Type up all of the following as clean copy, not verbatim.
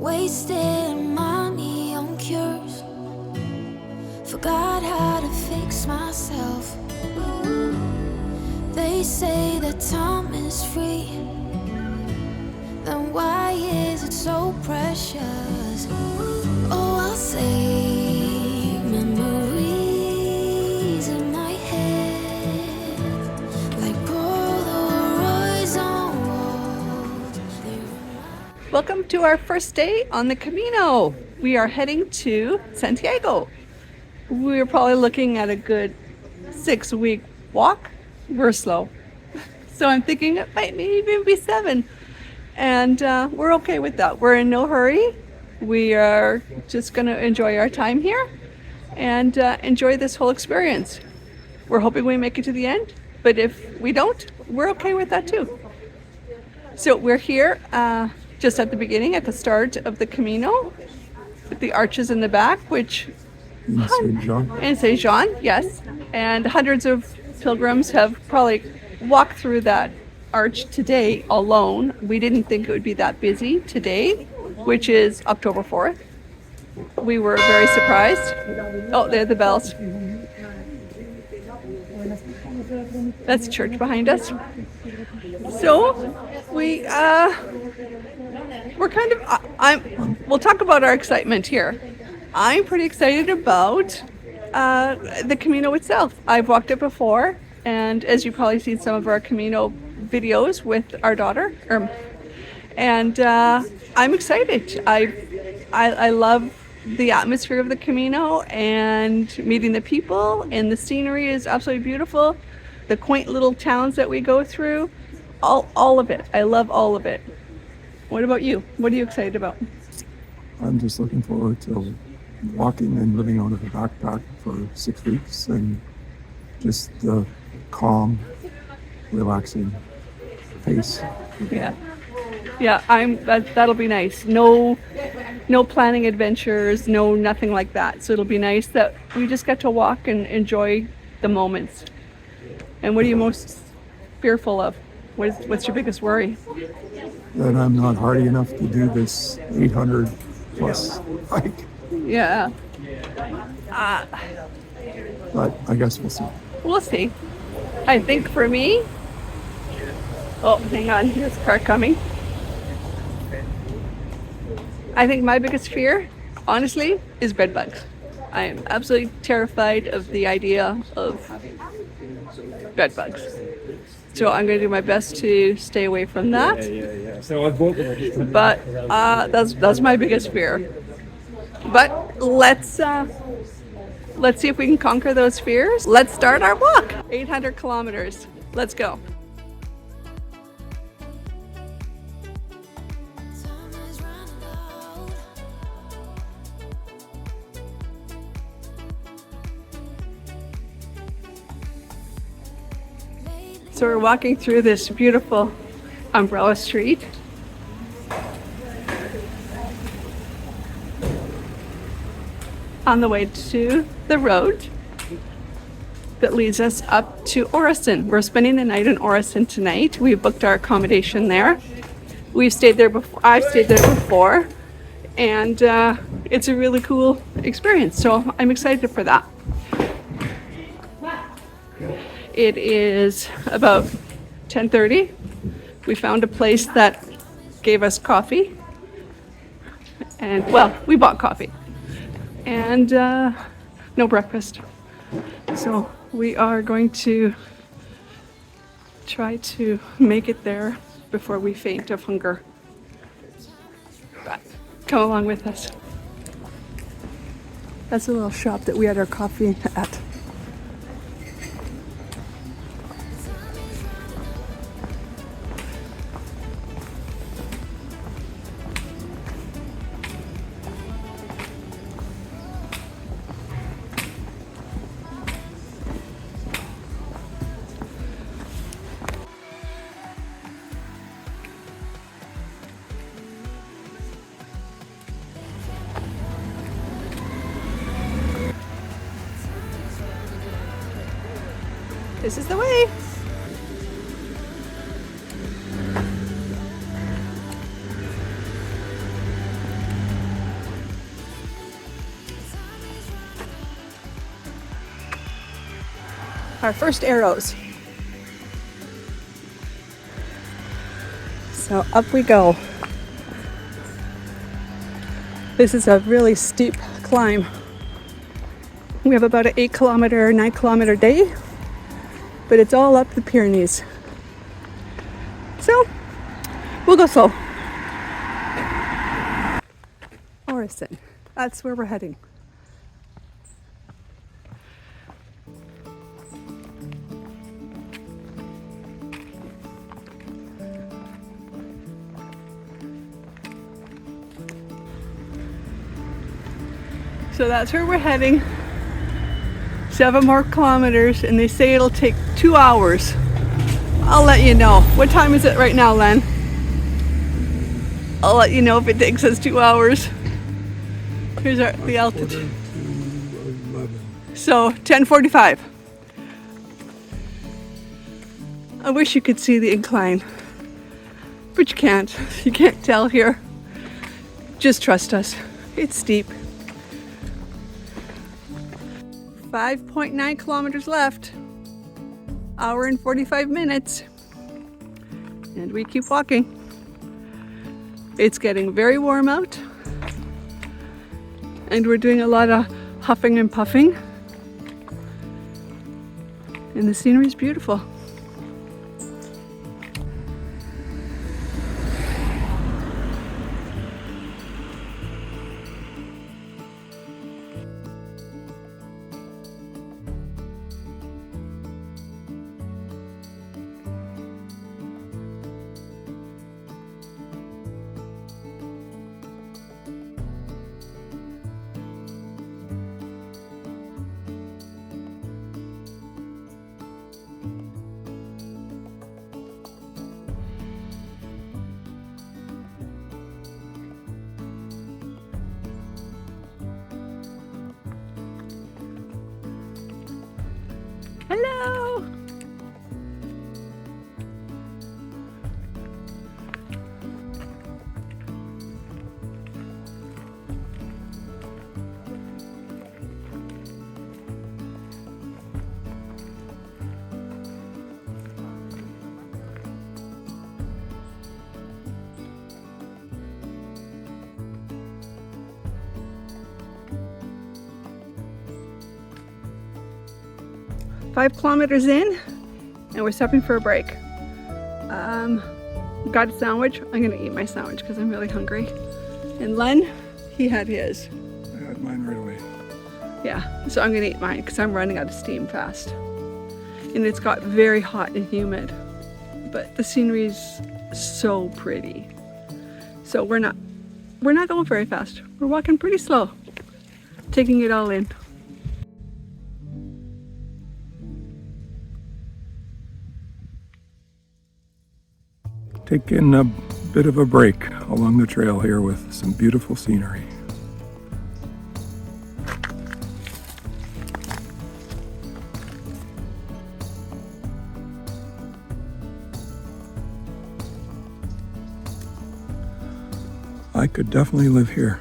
Wasted money on cures. Forgot how to fix myself. They say that time is free. Then why is it so precious? Oh, I'll say memories in my head, like Polaroids on walls. Welcome to our first day on the Camino. We are heading to Santiago. We're probably looking at a good 6-week walk. We're slow. So I'm thinking it might maybe even be 7. And we're okay with that. We're in no hurry. We are just going to enjoy our time here and enjoy this whole experience. We're hoping we make it to the end, but if we don't, we're okay with that too. So we're here just at the beginning, at the start of the Camino, with the arches in the back, which In Saint Jean, yes. And hundreds of pilgrims have probably walked through that arch today alone. We didn't think it would be that busy today, which is October 4th. We were very surprised. Oh, there are the bells. That's church behind us. So we're kind of, we'll talk about our excitement here. I'm pretty excited about the Camino itself. I've walked it before, and as you've probably seen some of our Camino videos with our daughter, and I'm excited. I love the atmosphere of the Camino and meeting the people, and the scenery is absolutely beautiful. The quaint little towns that we go through, all of it. I love all of it. What about you? What are you excited about? I'm just looking forward to walking and living out of a backpack for 6 weeks and just the calm, relaxing pace. Yeah, that'll be nice. No planning adventures, no nothing like that. So it'll be nice that we just get to walk and enjoy the moments. And what are you most fearful of? What's your biggest worry? That I'm not hardy enough to do this 800 plus hike. Yeah. But I guess we'll see. We'll see. I think for me, oh, hang on, there's a car coming. I think my biggest fear, honestly, is bed bugs. I am absolutely terrified of the idea of bed bugs. So I'm going to do my best to stay away from that. But that's my biggest fear. But let's see if we can conquer those fears. Let's start our walk. 800 kilometers. Let's go. So we're walking through this beautiful umbrella street. On the way to the road that leads us up to Orisson. We're spending the night in Orisson tonight. We've booked our accommodation there. We've stayed there before. I've stayed there before, and it's a really cool experience. So I'm excited for that. It is about 10:30. We found a place that gave us coffee, and well, we bought coffee. And no breakfast. So we are going to try to make it there before we faint of hunger. But come along with us. That's a little shop that we had our coffee at. This is the way. our first arrows. So up we go. This is a really steep climb. We have about an 8-kilometer, 9-kilometer day, but it's all up the Pyrenees. So we'll go slow. Orisson, that's where we're heading. So that's where we're heading. 7 more kilometers, and they say it'll take 2 hours. I'll let you know. What time is it right now, Len? I'll let you know if it takes us 2 hours. Here's the altitude. So 10:45. I wish you could see the incline, but you can't. You can't tell here. Just trust us. It's steep. 5.9 kilometers left. Hour and 45 minutes. And we keep walking. It's getting very warm out. And we're doing a lot of huffing and puffing. And the scenery is beautiful. Hello! Five kilometers in, and we're stopping for a break. Got a sandwich. I'm gonna eat my sandwich because I'm really hungry. And Len, he had his. I had mine right away. Yeah, so I'm gonna eat mine because I'm running out of steam fast. And it's got very hot and humid, but the scenery's so pretty. So we're not going very fast. We're walking pretty slow, taking it all in. Taking a bit of a break along the trail here with some beautiful scenery. I could definitely live here.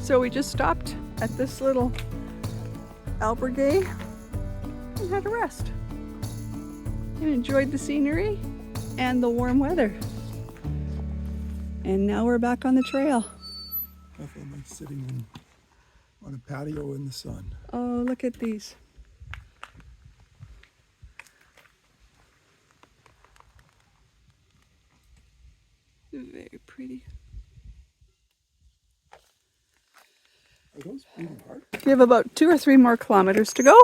So we just stopped at this little albergue and had a rest and enjoyed the scenery and the warm weather. And now we're back on the trail. Definitely sitting on a patio in the sun. Oh, look at these. Very pretty. Are those beating heart? We have about 2 or 3 more kilometers to go.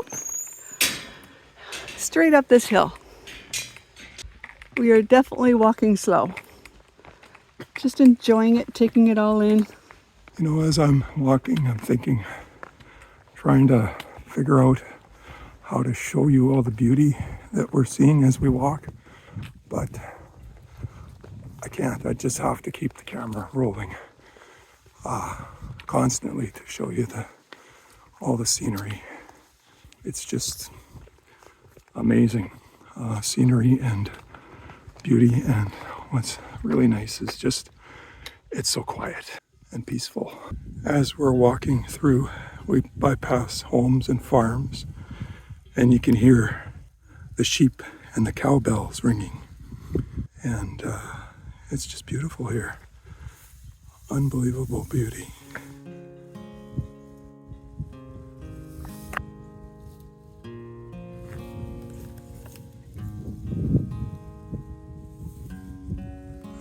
Straight up this hill. We are definitely walking slow. Just enjoying it, taking it all in. You know, as I'm walking, I'm thinking, trying to figure out how to show you all the beauty that we're seeing as we walk, but I can't. I just have to keep the camera rolling constantly to show you all the scenery. It's just amazing scenery and beauty, and what's really nice is just it's so quiet and peaceful. As we're walking through, we bypass homes and farms, and you can hear the sheep and the cowbells ringing, and it's just beautiful here. Unbelievable beauty.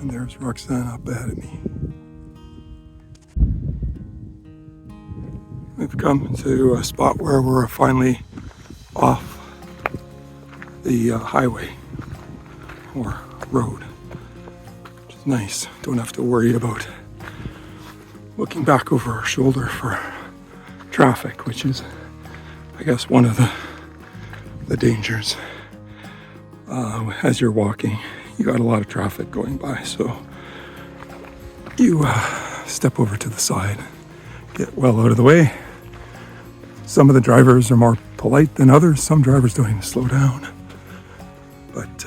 And there's Roxanne up ahead of me. We've come to a spot where we're finally off the highway or road, which is nice. Don't have to worry about looking back over our shoulder for traffic, which is, I guess, one of the dangers. As you're walking, you got a lot of traffic going by, so you step over to the side, get well out of the way. Some of the drivers are more polite than others. Some drivers don't even slow down, but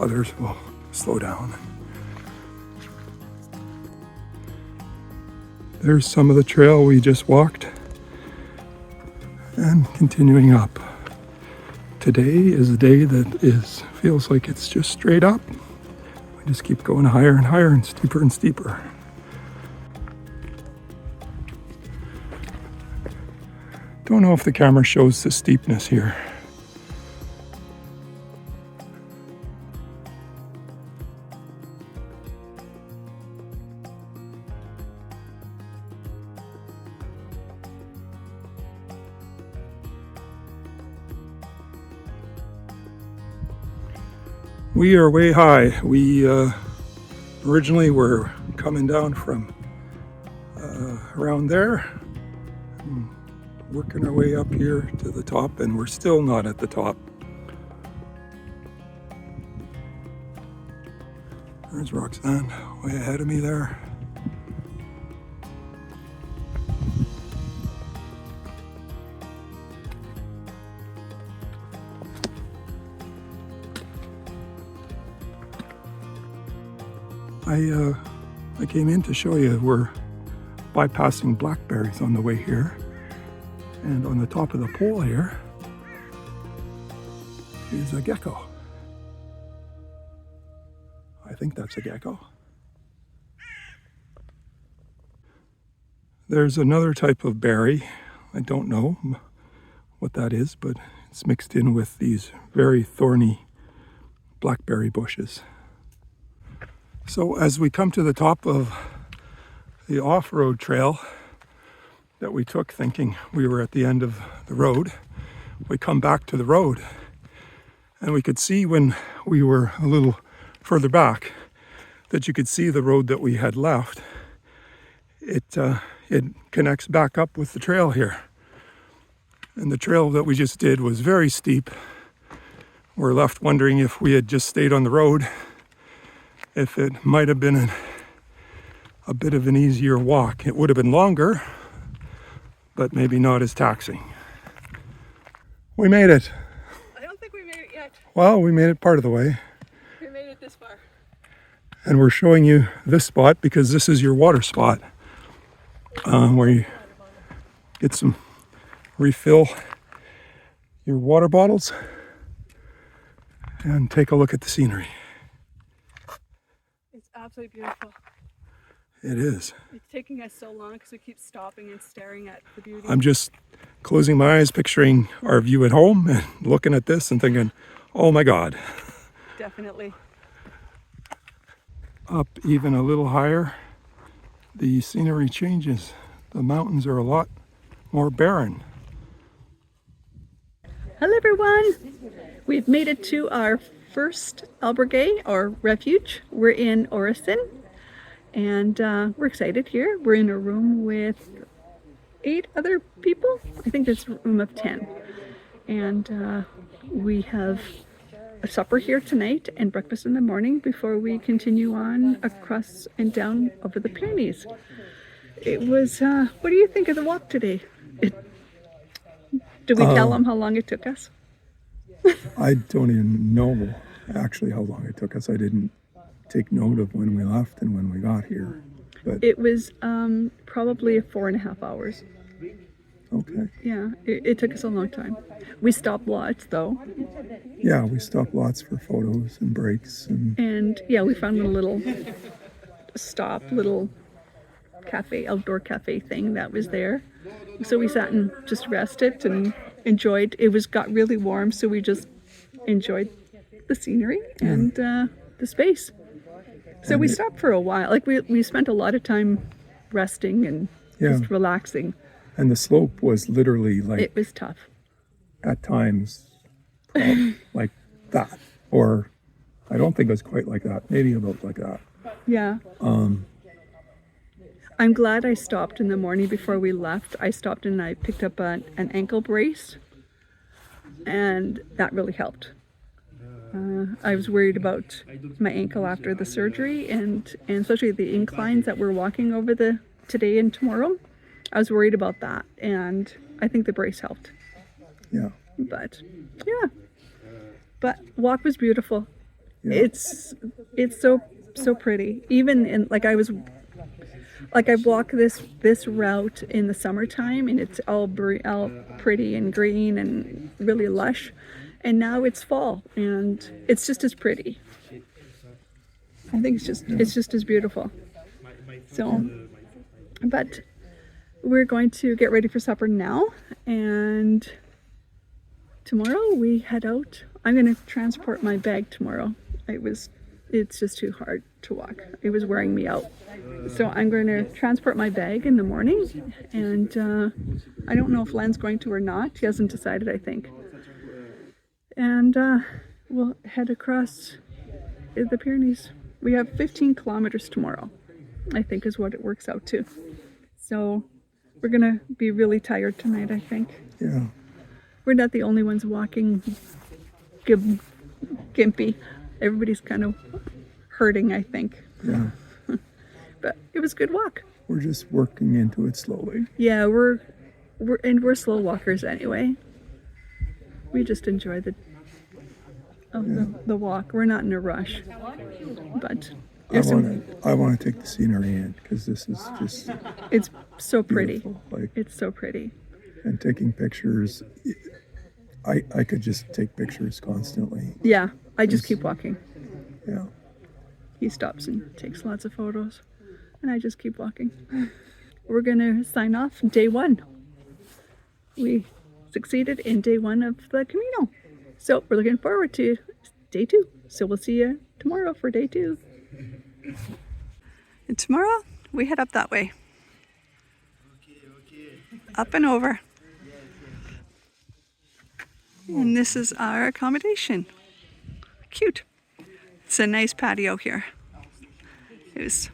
others will slow down. There's some of the trail we just walked, and continuing up. Today is a day that feels like it's just straight up. We just keep going higher and higher and steeper. Don't know if the camera shows the steepness here. We are way high. We originally were coming down from around there, working our way up here to the top, and we're still not at the top. There's Roxanne way ahead of me there. I came in to show you we're bypassing blackberries on the way here, and on the top of the pole here is a gecko. I think that's a gecko. There's another type of berry. I don't know what that is, but it's mixed in with these very thorny blackberry bushes. So as we come to the top of the off-road trail that we took thinking we were at the end of the road, we come back to the road, and we could see when we were a little further back that you could see the road that we had left. It connects back up with the trail here. And the trail that we just did was very steep. We're left wondering if we had just stayed on the road, if it might have been a bit of an easier walk. It would have been longer, but maybe not as taxing. We made it. I don't think we made it yet. Well, we made it part of the way. We made it this far. And we're showing you this spot because this is your water spot, where you get some refill your water bottles and take a look at the scenery. It's absolutely beautiful. It is. It's taking us so long because we keep stopping and staring at the beauty. I'm just closing my eyes, picturing our view at home and looking at this and thinking, oh my God. Definitely. Up even a little higher, the scenery changes. The mountains are a lot more barren. Hello everyone. We've made it to our first albergue or refuge. We're in Orisson, and we're excited here. We're in a room with 8 other people. I think it's a room of 10. And we have a supper here tonight and breakfast in the morning before we continue on across and down over the Pyrenees. It was, what do you think of the walk today? Did we tell them how long it took us? I don't even know. actually how long it took us. I didn't take note of when we left and when we got here. But It was probably 4.5 hours. okay. Yeah, it took us a long time. We stopped lots though. Yeah, we stopped lots for photos and breaks And yeah, we found a little cafe, outdoor cafe thing that was there. So we sat and just rested and enjoyed. Got really warm, so we just enjoyed the scenery and the space. So we stopped for a while. Like we spent a lot of time resting and just relaxing. and the slope was literally like It was tough. at times like that, or I don't think it was quite like that. Maybe about like that. Yeah. I'm glad I stopped in the morning before we left. I stopped and I picked up an ankle brace, and that really helped. I was worried about my ankle after the surgery, and especially the inclines that we're walking over today and tomorrow. I was worried about that, and I think the brace helped. Yeah. But yeah, but walk was beautiful. Yeah. It's so pretty. Even in I walk this route in the summertime, and it's all pretty and green and really lush. And now it's fall, and it's just as pretty. I think it's just as beautiful. So, but we're going to get ready for supper now, and tomorrow we head out. I'm going to transport my bag tomorrow. It's just too hard to walk. It was wearing me out. So I'm going to transport my bag in the morning, and I don't know if Len's going to or not. He hasn't decided, I think. And we'll head across the Pyrenees. We have 15 kilometers tomorrow, I think is what it works out to. So we're going to be really tired tonight, I think. Yeah. We're not the only ones walking gimpy. Everybody's kind of hurting, I think. Yeah. But it was a good walk. We're just working into it slowly. Yeah, we're slow walkers anyway. We just enjoy the walk. We're not in a rush. But I want to take the scenery in, because this is just it's so pretty. beautiful. Like, It's so pretty. and taking pictures. I could just take pictures constantly. Yeah, I just keep walking. Yeah. He stops and takes lots of photos, and I just keep walking. We're gonna sign off day 1. We succeeded in day 1 of the Camino. So we're looking forward to day 2. So we'll see you tomorrow for day 2. And tomorrow we head up that way. Up and over. And this is our accommodation. Cute. It's a nice patio here. It was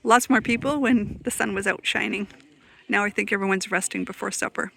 lots more people when the sun was out shining. Now I think everyone's resting before supper.